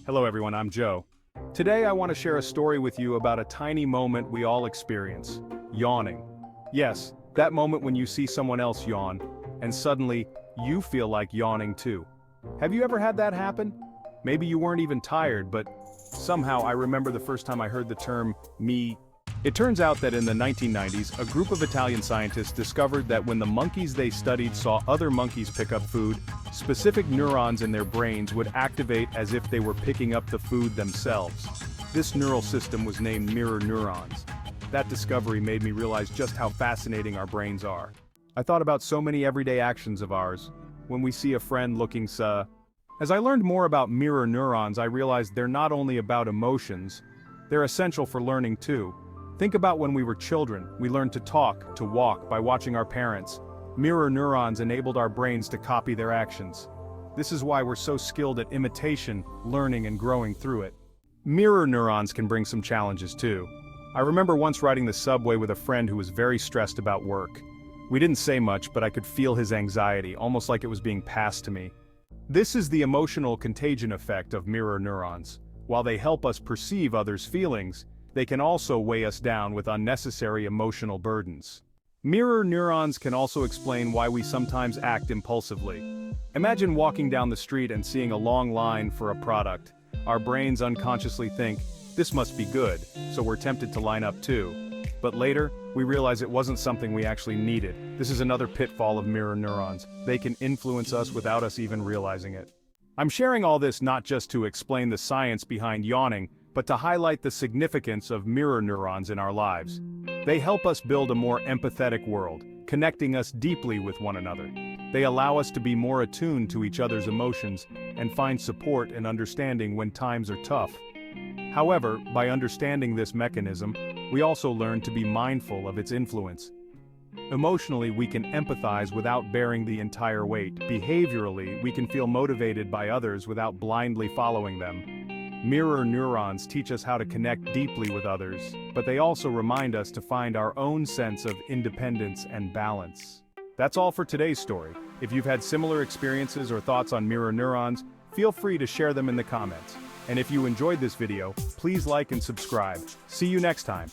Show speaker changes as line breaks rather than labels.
Hello everyone, I'm Joe. Today I want to share a story with you about a tiny moment we all experience, yawning. Yes, that moment when you see someone else yawn, and suddenly, you feel like yawning too. Have you ever had that happen? Maybe you weren't even tired, but somehow I remember the first time I heard the term, me. It turns out that in the 1990s, a group of Italian scientists discovered that when the monkeys they studied saw other monkeys pick up food, specific neurons in their brains would activate as if they were picking up the food themselves. This neural system was named mirror neurons. That discovery made me realize just how fascinating our brains are. I thought about so many everyday actions of ours. When we see a friend looking As I learned more about mirror neurons, I realized they're not only about emotions, they're essential for learning too. Think about when we were children, we learned to talk, to walk by watching our parents. Mirror neurons enabled our brains to copy their actions. This is why we're so skilled at imitation, learning and growing through it. Mirror neurons can bring some challenges too. I remember once riding the subway with a friend who was very stressed about work. We didn't say much, but I could feel his anxiety, almost like it was being passed to me. This is the emotional contagion effect of mirror neurons. While they help us perceive others' feelings, they can also weigh us down with unnecessary emotional burdens. Mirror neurons can also explain why we sometimes act impulsively. Imagine walking down the street and seeing a long line for a product. Our brains unconsciously think, this must be good, so we're tempted to line up too. But later, we realize it wasn't something we actually needed. This is another pitfall of mirror neurons. They can influence us without us even realizing it. I'm sharing all this not just to explain the science behind yawning, but to highlight the significance of mirror neurons in our lives. They help us build a more empathetic world, connecting us deeply with one another. They allow us to be more attuned to each other's emotions and find support and understanding when times are tough. However, by understanding this mechanism, we also learn to be mindful of its influence. Emotionally, we can empathize without bearing the entire weight. Behaviorally, we can feel motivated by others without blindly following them. Mirror neurons teach us how to connect deeply with others, but they also remind us to find our own sense of independence and balance. That's all for today's story. If you've had similar experiences or thoughts on mirror neurons, feel free to share them in the comments. And if you enjoyed this video, please like and subscribe. See you next time.